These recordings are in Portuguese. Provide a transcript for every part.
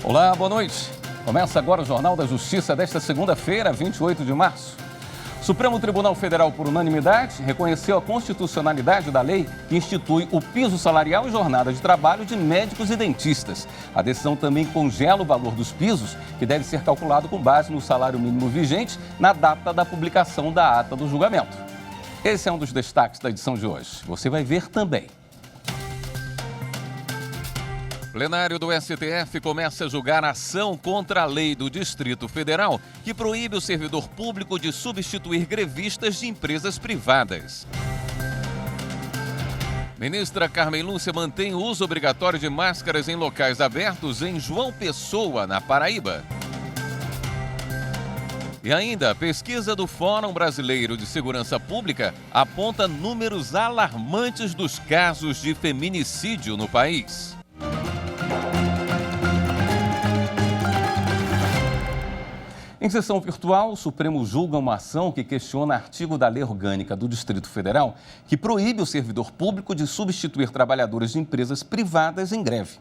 Olá, boa noite. Começa agora o Jornal da Justiça desta segunda-feira, 28 de março. O Supremo Tribunal Federal, por unanimidade, reconheceu a constitucionalidade da lei que institui o piso salarial e jornada de trabalho de médicos e dentistas. A decisão também congela o valor dos pisos, que deve ser calculado com base no salário mínimo vigente na data da publicação da ata do julgamento. Esse é um dos destaques da edição de hoje. Você vai ver também. O plenário do STF começa a julgar a ação contra a lei do Distrito Federal, que proíbe o servidor público de substituir grevistas de empresas privadas. Ministra Carmen Lúcia mantém o uso obrigatório de máscaras em locais abertos em João Pessoa, na Paraíba. E ainda, a pesquisa do Fórum Brasileiro de Segurança Pública aponta números alarmantes dos casos de feminicídio no país. Em sessão virtual, o Supremo julga uma ação que questiona artigo da Lei Orgânica do Distrito Federal que proíbe o servidor público de substituir trabalhadores de empresas privadas em greve.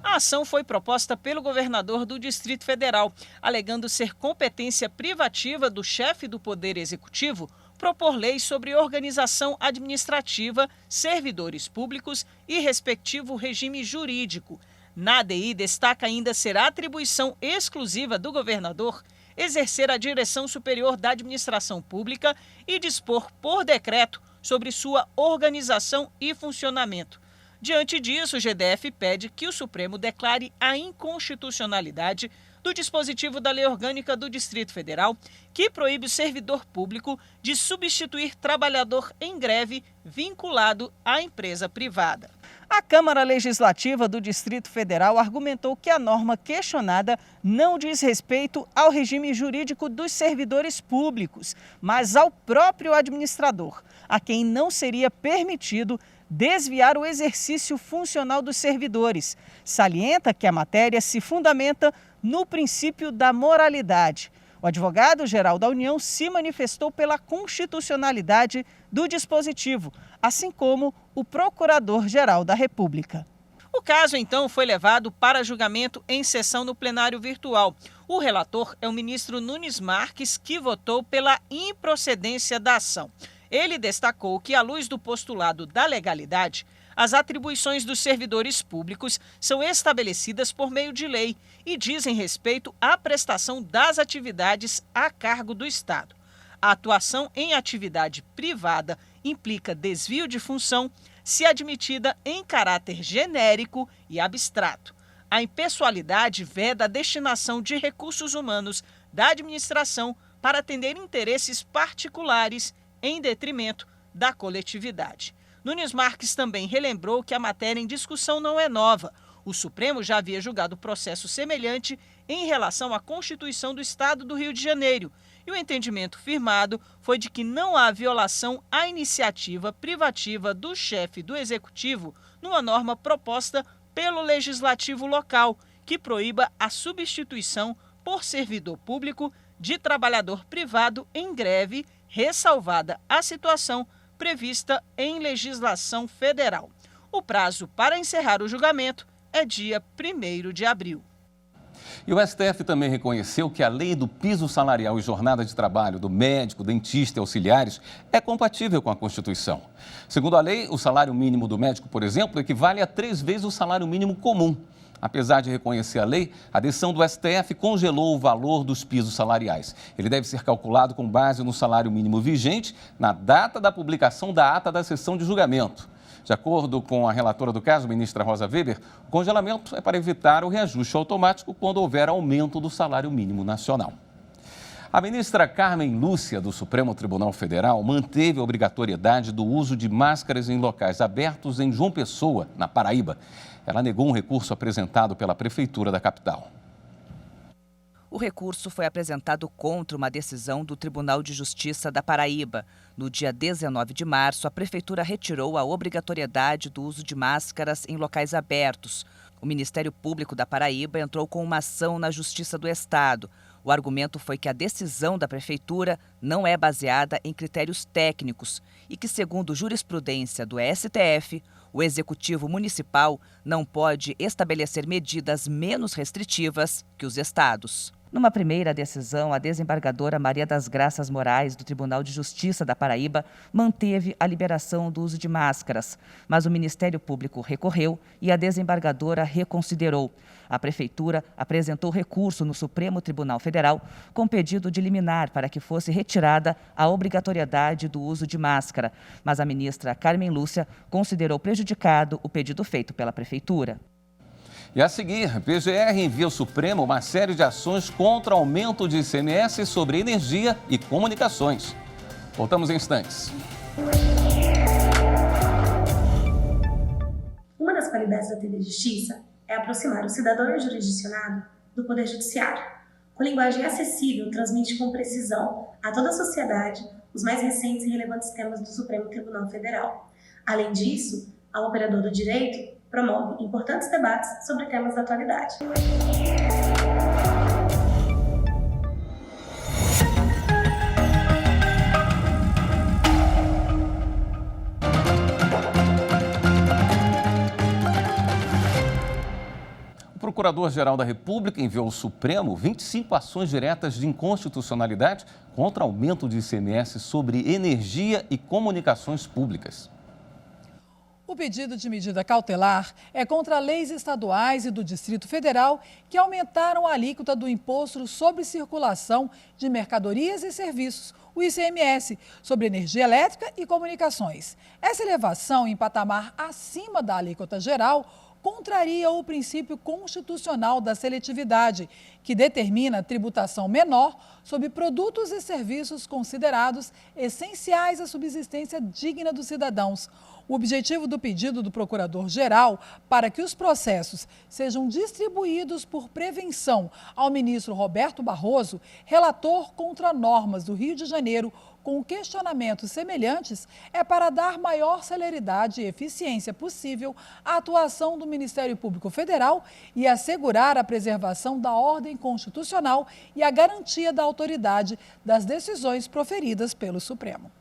A ação foi proposta pelo governador do Distrito Federal, alegando ser competência privativa do chefe do Poder Executivo propor leis sobre organização administrativa, servidores públicos e respectivo regime jurídico. Na ADI, destaca ainda ser a atribuição exclusiva do governador exercer a direção superior da administração pública e dispor por decreto sobre sua organização e funcionamento. Diante disso, o GDF pede que o Supremo declare a inconstitucionalidade do dispositivo da Lei Orgânica do Distrito Federal, que proíbe o servidor público de substituir trabalhador em greve vinculado à empresa privada. A Câmara Legislativa do Distrito Federal argumentou que a norma questionada não diz respeito ao regime jurídico dos servidores públicos, mas ao próprio administrador, a quem não seria permitido desviar o exercício funcional dos servidores. Salienta que a matéria se fundamenta no princípio da moralidade. O advogado-geral da União se manifestou pela constitucionalidade do dispositivo, assim como o Procurador-Geral da República. O caso, então, foi levado para julgamento em sessão no plenário virtual. O relator é o ministro Nunes Marques, que votou pela improcedência da ação. Ele destacou que, à luz do postulado da legalidade, as atribuições dos servidores públicos são estabelecidas por meio de lei e dizem respeito à prestação das atividades a cargo do Estado. A atuação em atividade privada implica desvio de função se admitida em caráter genérico e abstrato. A impessoalidade veda a destinação de recursos humanos da administração para atender interesses particulares em detrimento da coletividade. Nunes Marques também relembrou que a matéria em discussão não é nova. O Supremo já havia julgado processo semelhante em relação à Constituição do Estado do Rio de Janeiro. E o entendimento firmado foi de que não há violação à iniciativa privativa do chefe do Executivo numa norma proposta pelo Legislativo local, que proíba a substituição por servidor público de trabalhador privado em greve, ressalvada a situação prevista em legislação federal. O prazo para encerrar o julgamento é dia 1º de abril. E o STF também reconheceu que a lei do piso salarial e jornada de trabalho do médico, dentista e auxiliares é compatível com a Constituição. Segundo a lei, o salário mínimo do médico, por exemplo, equivale a 3 vezes o salário mínimo comum. Apesar de reconhecer a lei, a decisão do STF congelou o valor dos pisos salariais. Ele deve ser calculado com base no salário mínimo vigente na data da publicação da ata da sessão de julgamento. De acordo com a relatora do caso, ministra Rosa Weber, o congelamento é para evitar o reajuste automático quando houver aumento do salário mínimo nacional. A ministra Carmen Lúcia, do Supremo Tribunal Federal, manteve a obrigatoriedade do uso de máscaras em locais abertos em João Pessoa, na Paraíba. Ela negou um recurso apresentado pela Prefeitura da capital. O recurso foi apresentado contra uma decisão do Tribunal de Justiça da Paraíba. No dia 19 de março, a Prefeitura retirou a obrigatoriedade do uso de máscaras em locais abertos. O Ministério Público da Paraíba entrou com uma ação na Justiça do Estado. O argumento foi que a decisão da Prefeitura não é baseada em critérios técnicos e que, segundo jurisprudência do STF, O Executivo Municipal não pode estabelecer medidas menos restritivas que os estados. Numa primeira decisão, a desembargadora Maria das Graças Moraes, do Tribunal de Justiça da Paraíba, manteve a liberação do uso de máscaras, mas o Ministério Público recorreu e a desembargadora reconsiderou. A Prefeitura apresentou recurso no Supremo Tribunal Federal com pedido de liminar para que fosse retirada a obrigatoriedade do uso de máscara, mas a ministra Carmen Lúcia considerou prejudicado o pedido feito pela Prefeitura. E a seguir, a PGR envia ao Supremo uma série de ações contra o aumento de ICMS sobre energia e comunicações. Voltamos em instantes. Uma das qualidades da TV Justiça é aproximar o cidadão e o jurisdicionado do Poder Judiciário. Com linguagem acessível, transmite com precisão a toda a sociedade os mais recentes e relevantes temas do Supremo Tribunal Federal. Além disso, ao operador do direito, promove importantes debates sobre temas da atualidade. O Procurador-Geral da República enviou ao Supremo 25 ações diretas de inconstitucionalidade contra aumento de ICMS sobre energia e comunicações públicas. O pedido de medida cautelar é contra leis estaduais e do Distrito Federal que aumentaram a alíquota do Imposto sobre Circulação de Mercadorias e Serviços, o ICMS, sobre energia elétrica e comunicações. Essa elevação em patamar acima da alíquota geral contraria o princípio constitucional da seletividade, que determina tributação menor sobre produtos e serviços considerados essenciais à subsistência digna dos cidadãos. O objetivo do pedido do Procurador-Geral para que os processos sejam distribuídos por prevenção ao ministro Roberto Barroso, relator contra normas do Rio de Janeiro, com questionamentos semelhantes, é para dar maior celeridade e eficiência possível à atuação do Ministério Público Federal e assegurar a preservação da ordem constitucional e a garantia da autoridade das decisões proferidas pelo Supremo.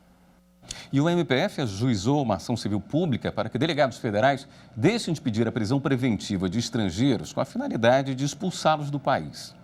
E o MPF ajuizou uma ação civil pública para que delegados federais deixem de pedir a prisão preventiva de estrangeiros com a finalidade de expulsá-los do país.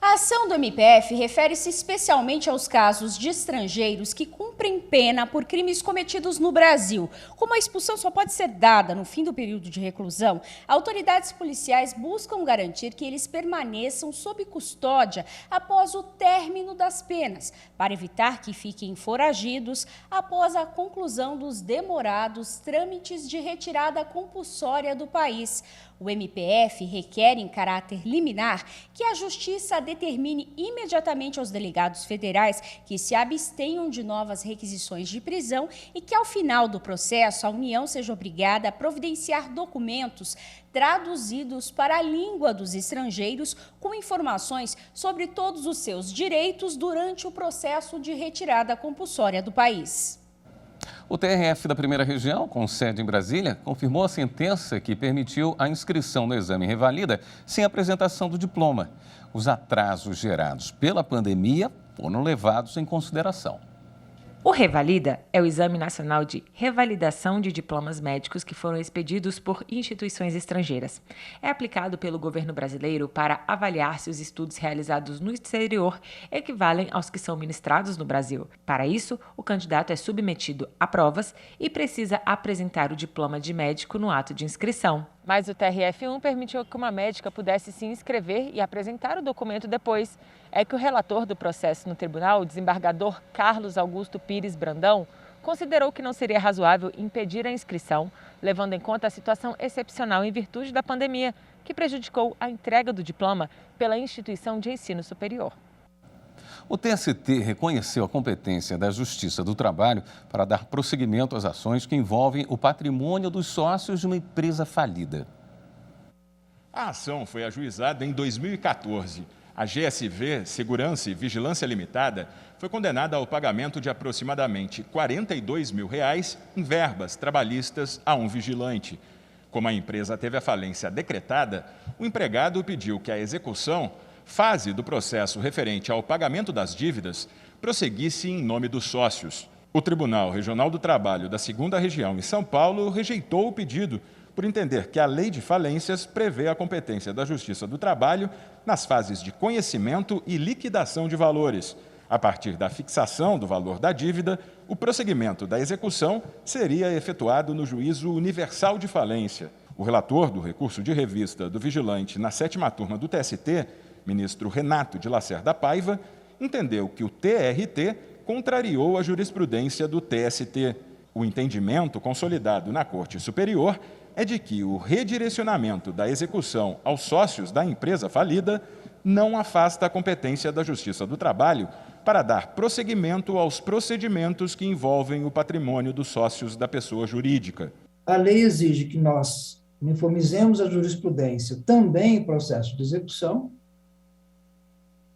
A ação do MPF refere-se especialmente aos casos de estrangeiros que cumprem pena por crimes cometidos no Brasil. Como a expulsão só pode ser dada no fim do período de reclusão, autoridades policiais buscam garantir que eles permaneçam sob custódia após o término das penas, para evitar que fiquem foragidos após a conclusão dos demorados trâmites de retirada compulsória do país. O MPF requer, em caráter liminar, que a Justiça determine imediatamente aos delegados federais que se abstenham de novas requisições de prisão e que, ao final do processo, a União seja obrigada a providenciar documentos traduzidos para a língua dos estrangeiros com informações sobre todos os seus direitos durante o processo de retirada compulsória do país. O TRF da Primeira Região, com sede em Brasília, confirmou a sentença que permitiu a inscrição no exame Revalida sem apresentação do diploma. Os atrasos gerados pela pandemia foram levados em consideração. O Revalida é o Exame Nacional de Revalidação de Diplomas Médicos que foram expedidos por instituições estrangeiras. É aplicado pelo governo brasileiro para avaliar se os estudos realizados no exterior equivalem aos que são ministrados no Brasil. Para isso, o candidato é submetido a provas e precisa apresentar o diploma de médico no ato de inscrição. Mas o TRF1 permitiu que uma médica pudesse se inscrever e apresentar o documento depois. É que o relator do processo no tribunal, o desembargador Carlos Augusto Pires Brandão, considerou que não seria razoável impedir a inscrição, levando em conta a situação excepcional em virtude da pandemia, que prejudicou a entrega do diploma pela instituição de ensino superior. O TST reconheceu a competência da Justiça do Trabalho para dar prosseguimento às ações que envolvem o patrimônio dos sócios de uma empresa falida. A ação foi ajuizada em 2014. A GSV, Segurança e Vigilância Limitada, foi condenada ao pagamento de aproximadamente R$ 42 mil em verbas trabalhistas a um vigilante. Como a empresa teve a falência decretada, o empregado pediu que a execução, fase do processo referente ao pagamento das dívidas, prosseguisse em nome dos sócios. O Tribunal Regional do Trabalho da 2ª Região em São Paulo rejeitou o pedido por entender que a Lei de Falências prevê a competência da Justiça do Trabalho nas fases de conhecimento e liquidação de valores. A partir da fixação do valor da dívida, o prosseguimento da execução seria efetuado no Juízo Universal de Falência. O relator do recurso de revista do vigilante na 7ª turma do TST, ministro Renato de Lacerda Paiva, entendeu que o TRT contrariou a jurisprudência do TST. O entendimento consolidado na Corte Superior é de que o redirecionamento da execução aos sócios da empresa falida não afasta a competência da Justiça do Trabalho para dar prosseguimento aos procedimentos que envolvem o patrimônio dos sócios da pessoa jurídica. A lei exige que nós uniformizemos a jurisprudência também em processo de execução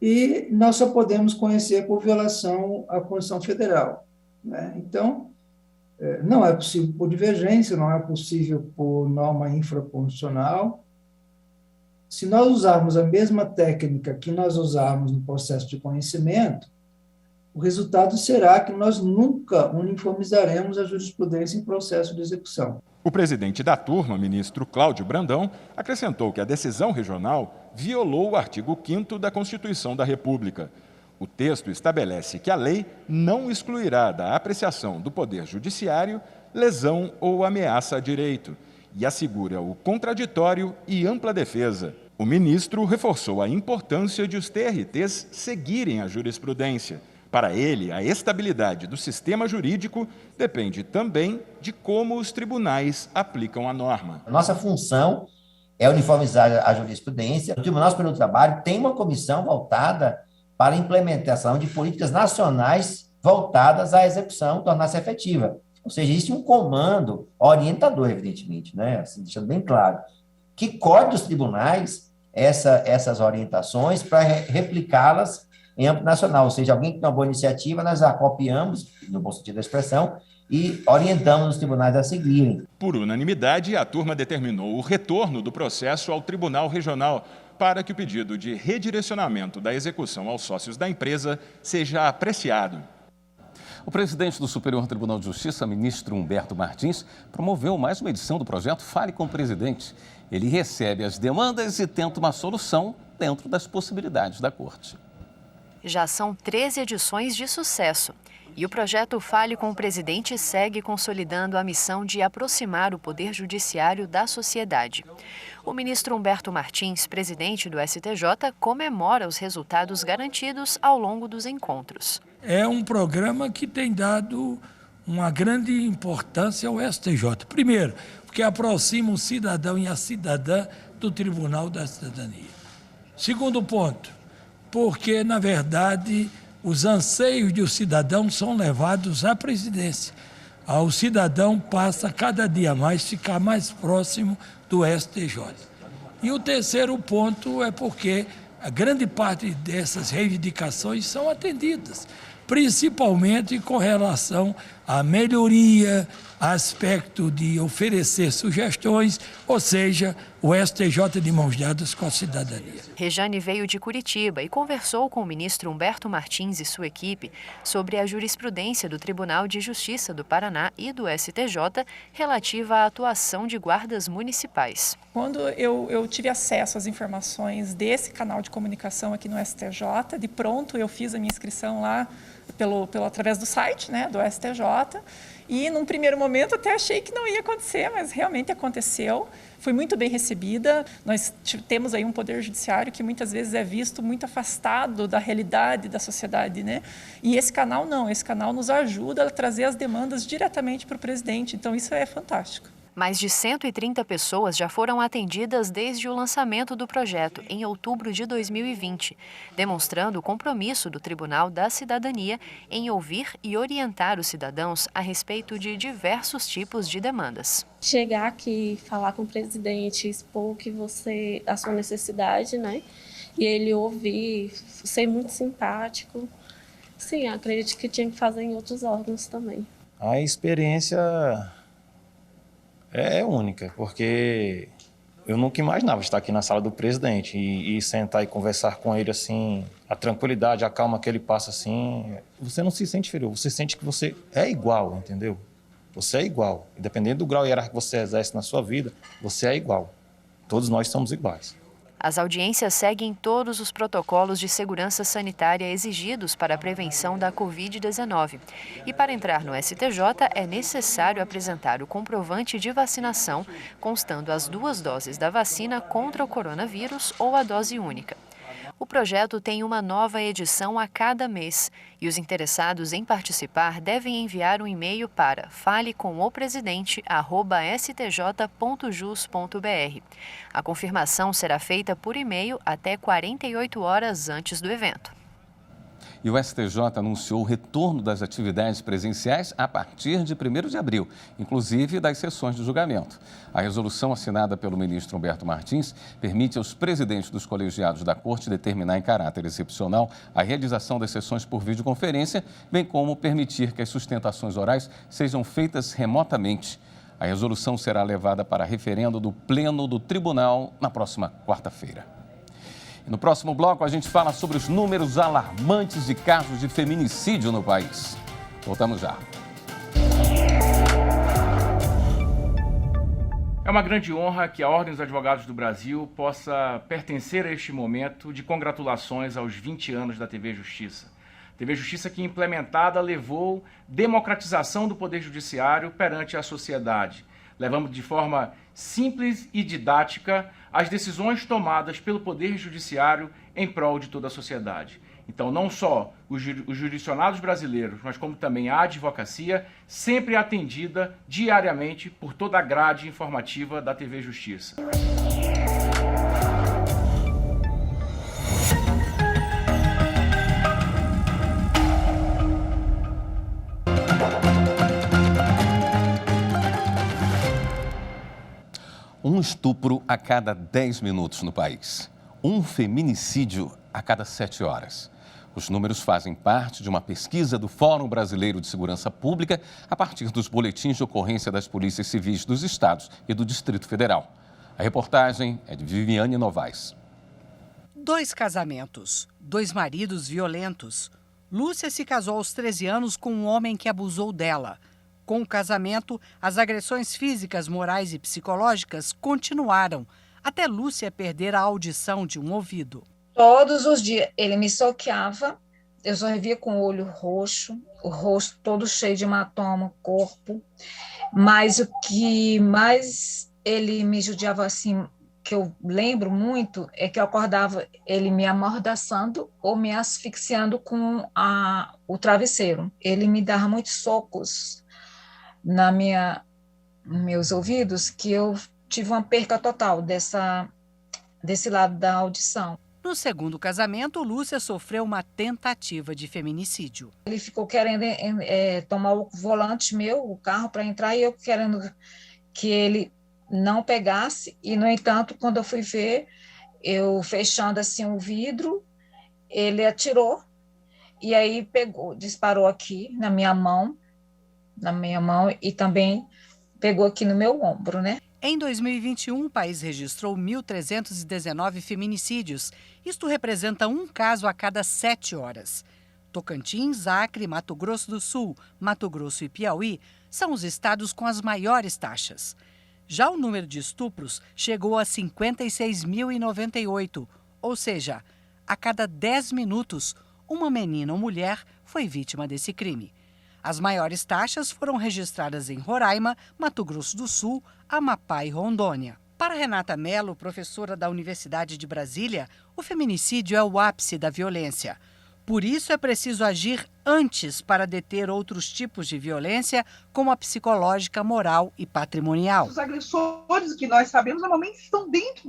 e nós só podemos conhecer por violação à Constituição Federal, né? Então, não é possível por divergência, não é possível por norma infraconstitucional. Se nós usarmos a mesma técnica que nós usamos no processo de conhecimento, o resultado será que nós nunca uniformizaremos a jurisprudência em processo de execução. O presidente da turma, ministro Cláudio Brandão, acrescentou que a decisão regional violou o artigo 5º da Constituição da República. O texto estabelece que a lei não excluirá da apreciação do Poder Judiciário lesão ou ameaça a direito e assegura o contraditório e ampla defesa. O ministro reforçou a importância de os TRTs seguirem a jurisprudência. Para ele, a estabilidade do sistema jurídico depende também de como os tribunais aplicam a norma. Nossa função é uniformizar a jurisprudência. O Tribunal Superior do Trabalho tem uma comissão voltada para a implementação de políticas nacionais voltadas à execução, tornar-se efetiva. Ou seja, existe um comando orientador, evidentemente, né? Assim, deixando bem claro, que colhe dos tribunais essas orientações para replicá-las em âmbito nacional, ou seja, alguém que tem uma boa iniciativa, nós a copiamos, no bom sentido da expressão, e orientamos os tribunais a seguirem. Por unanimidade, a turma determinou o retorno do processo ao Tribunal Regional para que o pedido de redirecionamento da execução aos sócios da empresa seja apreciado. O presidente do Superior Tribunal de Justiça, ministro Humberto Martins, promoveu mais uma edição do projeto Fale com o Presidente. Ele recebe as demandas e tenta uma solução dentro das possibilidades da Corte. Já são 13 edições de sucesso. E o projeto Fale com o Presidente segue consolidando a missão de aproximar o Poder Judiciário da sociedade. O ministro Humberto Martins, presidente do STJ, comemora os resultados garantidos ao longo dos encontros. É um programa que tem dado uma grande importância ao STJ. Primeiro, porque aproxima o cidadão e a cidadã do Tribunal da Cidadania. Segundo ponto, porque, na verdade, os anseios do cidadão são levados à presidência. O cidadão passa cada dia mais a ficar mais próximo do STJ. E o terceiro ponto é porque a grande parte dessas reivindicações são atendidas, principalmente com relação à melhoria, aspecto de oferecer sugestões, ou seja, o STJ de mãos dadas com a cidadania. Rejane veio de Curitiba e conversou com o ministro Humberto Martins e sua equipe sobre a jurisprudência do Tribunal de Justiça do Paraná e do STJ relativa à atuação de guardas municipais. Quando eu tive acesso às informações desse canal de comunicação aqui no STJ, de pronto eu fiz a minha inscrição lá através do site, né, do STJ, e num primeiro momento até achei que não ia acontecer, mas realmente aconteceu. Fui muito bem recebida. Nós temos aí um poder judiciário que muitas vezes é visto muito afastado da realidade da sociedade, né? E esse canal não, esse canal nos ajuda a trazer as demandas diretamente para o presidente, então isso é fantástico. Mais de 130 pessoas já foram atendidas desde o lançamento do projeto, em outubro de 2020, demonstrando o compromisso do Tribunal da Cidadania em ouvir e orientar os cidadãos a respeito de diversos tipos de demandas. Chegar aqui, falar com o presidente, expor a sua necessidade, né? E ele ouvir, ser muito simpático. Sim, acredito que tinha que fazer em outros órgãos também. A experiência é única, porque Eu nunca imaginava estar aqui na sala do presidente e sentar e conversar com ele assim, a tranquilidade, a calma que ele passa assim. Você não se sente inferior, você sente que você é igual, entendeu? Você é igual. Independente do grau hierárquico que você exerce na sua vida, você é igual. Todos nós somos iguais. As audiências seguem todos os protocolos de segurança sanitária exigidos para a prevenção da Covid-19. E para entrar no STJ é necessário apresentar o comprovante de vacinação, constando as 2 doses da vacina contra o coronavírus ou a dose única. O projeto tem uma nova edição a cada mês e os interessados em participar devem enviar um e-mail para falecomopresidente@stj.jus.br. A confirmação será feita por e-mail até 48 horas antes do evento. E o STJ anunciou o retorno das atividades presenciais a partir de 1º de abril, inclusive das sessões de julgamento. A resolução assinada pelo ministro Humberto Martins permite aos presidentes dos colegiados da Corte determinar em caráter excepcional a realização das sessões por videoconferência, bem como permitir que as sustentações orais sejam feitas remotamente. A resolução será levada para referendo do Pleno do Tribunal na próxima quarta-feira. No próximo bloco, a gente fala sobre os números alarmantes de casos de feminicídio no país. Voltamos já. É uma grande honra que a Ordem dos Advogados do Brasil possa pertencer a este momento de congratulações aos 20 anos da TV Justiça. TV Justiça que, implementada, levou democratização do Poder Judiciário perante a sociedade. Levamos de forma simples e didática as decisões tomadas pelo Poder Judiciário em prol de toda a sociedade. Então, não só os jurisdicionados brasileiros, mas como também a advocacia, sempre atendida diariamente por toda a grade informativa da TV Justiça. Um estupro a cada 10 minutos no país. Um feminicídio a cada 7 horas. Os números fazem parte de uma pesquisa do Fórum Brasileiro de Segurança Pública a partir dos boletins de ocorrência das polícias civis dos estados e do Distrito Federal. A reportagem é de Viviane Novaes. 2 casamentos, 2 maridos violentos. Lúcia se casou aos 13 anos com um homem que abusou dela. Com o casamento, as agressões físicas, morais e psicológicas continuaram, até Lúcia perder a audição de um ouvido. Todos os dias ele me soqueava, eu só via com o olho roxo, o rosto todo cheio de hematoma, corpo. Mas o que mais ele me judiava assim, que eu lembro muito, é que eu acordava ele me amordaçando ou me asfixiando com o travesseiro. Ele me dava muitos socos meus ouvidos, que eu tive uma perca total desse lado da audição. No segundo casamento, Lúcia sofreu uma tentativa de feminicídio. Ele ficou querendo tomar o volante meu, o carro, para entrar, e eu querendo que ele não pegasse, e, no entanto, quando eu fui ver, eu fechando assim o vidro, ele atirou, e aí disparou aqui na minha mão, e também pegou aqui no meu ombro, né? Em 2021, o país registrou 1.319 feminicídios. Isto representa um caso a cada 7 horas. Tocantins, Acre, Mato Grosso do Sul, Mato Grosso e Piauí são os estados com as maiores taxas. Já o número de estupros chegou a 56.098, ou seja, a cada 10 minutos, uma menina ou mulher foi vítima desse crime. As maiores taxas foram registradas em Roraima, Mato Grosso do Sul, Amapá e Rondônia. Para Renata Mello, professora da Universidade de Brasília, o feminicídio é o ápice da violência. Por isso é preciso agir antes para deter outros tipos de violência, como a psicológica, moral e patrimonial. Os agressores que nós sabemos normalmente estão dentro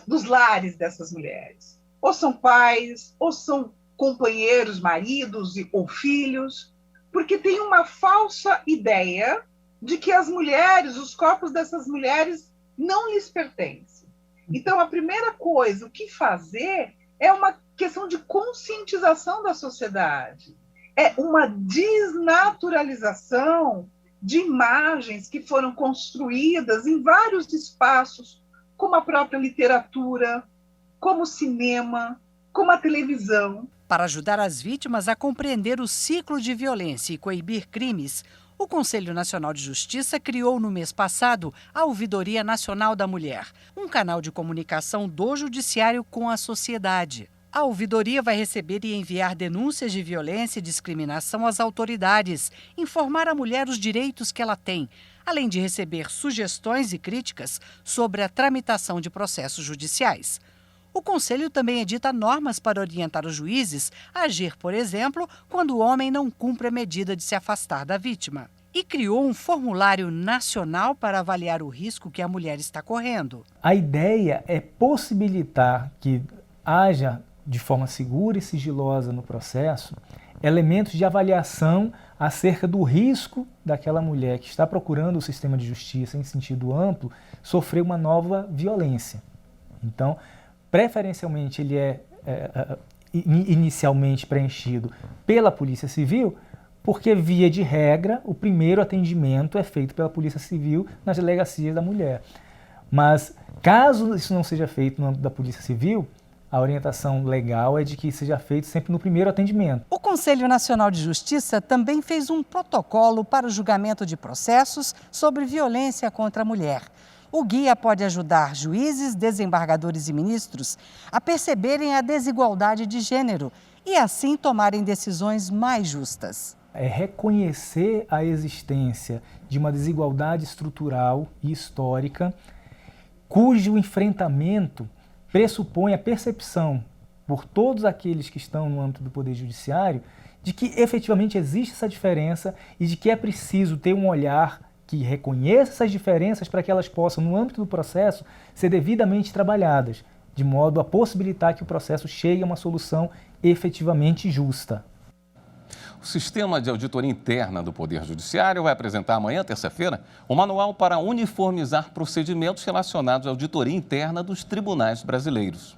dos lares dessas mulheres. Ou são pais, ou são companheiros, maridos ou filhos, porque tem uma falsa ideia de que as mulheres, os corpos dessas mulheres não lhes pertencem. Então, a primeira coisa, o que fazer é uma questão de conscientização da sociedade. É uma desnaturalização de imagens que foram construídas em vários espaços como a própria literatura, como o cinema, como a televisão. Para ajudar as vítimas a compreender o ciclo de violência e coibir crimes, o Conselho Nacional de Justiça criou no mês passado a Ouvidoria Nacional da Mulher, um canal de comunicação do Judiciário com a sociedade. A ouvidoria vai receber e enviar denúncias de violência e discriminação às autoridades, informar a mulher os direitos que ela tem, além de receber sugestões e críticas sobre a tramitação de processos judiciais. O Conselho também edita normas para orientar os juízes a agir, por exemplo, quando o homem não cumpre a medida de se afastar da vítima. E criou um formulário nacional para avaliar o risco que a mulher está correndo. A ideia é possibilitar que haja, de forma segura e sigilosa no processo, elementos de avaliação acerca do risco daquela mulher que está procurando o sistema de justiça em sentido amplo sofrer uma nova violência. Então, preferencialmente ele é inicialmente preenchido pela Polícia Civil, porque, via de regra, o primeiro atendimento é feito pela Polícia Civil nas delegacias da mulher. Mas, caso isso não seja feito no âmbito da Polícia Civil, a orientação legal é de que seja feito sempre no primeiro atendimento. O Conselho Nacional de Justiça também fez um protocolo para o julgamento de processos sobre violência contra a mulher. O guia pode ajudar juízes, desembargadores e ministros a perceberem a desigualdade de gênero e, assim, tomarem decisões mais justas. É reconhecer a existência de uma desigualdade estrutural e histórica, cujo enfrentamento pressupõe a percepção por todos aqueles que estão no âmbito do Poder Judiciário de que efetivamente existe essa diferença e de que é preciso ter um olhar que reconheça essas diferenças para que elas possam, no âmbito do processo, ser devidamente trabalhadas, de modo a possibilitar que o processo chegue a uma solução efetivamente justa. O Sistema de Auditoria Interna do Poder Judiciário vai apresentar amanhã, terça-feira, um manual para uniformizar procedimentos relacionados à auditoria interna dos tribunais brasileiros.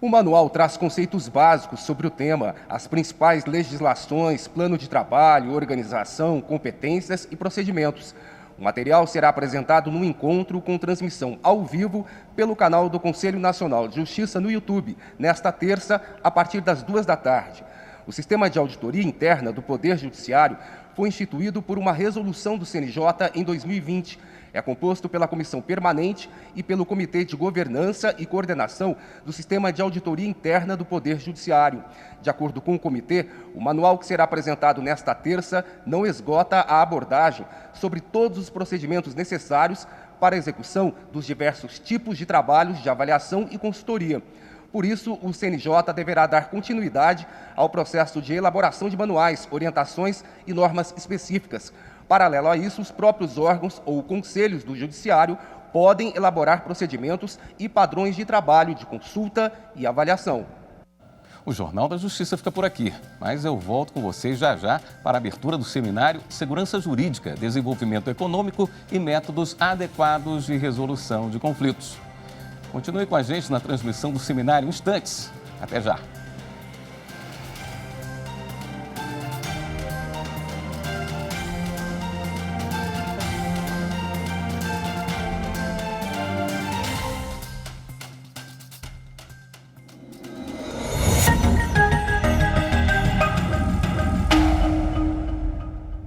O manual traz conceitos básicos sobre o tema, as principais legislações, plano de trabalho, organização, competências e procedimentos. O material será apresentado num encontro com transmissão ao vivo pelo canal do Conselho Nacional de Justiça no YouTube, nesta terça, a partir das 14h. O Sistema de Auditoria Interna do Poder Judiciário foi instituído por uma resolução do CNJ em 2020. É composto pela Comissão Permanente e pelo Comitê de Governança e Coordenação do Sistema de Auditoria Interna do Poder Judiciário. De acordo com o comitê, o manual que será apresentado nesta terça não esgota a abordagem sobre todos os procedimentos necessários para a execução dos diversos tipos de trabalhos de avaliação e consultoria. Por isso, o CNJ deverá dar continuidade ao processo de elaboração de manuais, orientações e normas específicas. Paralelo a isso, os próprios órgãos ou conselhos do Judiciário podem elaborar procedimentos e padrões de trabalho de consulta e avaliação. O Jornal da Justiça fica por aqui, mas eu volto com vocês já já para a abertura do seminário Segurança Jurídica, Desenvolvimento Econômico e Métodos Adequados de Resolução de Conflitos. Continue com a gente na transmissão do seminário em instantes. Até já!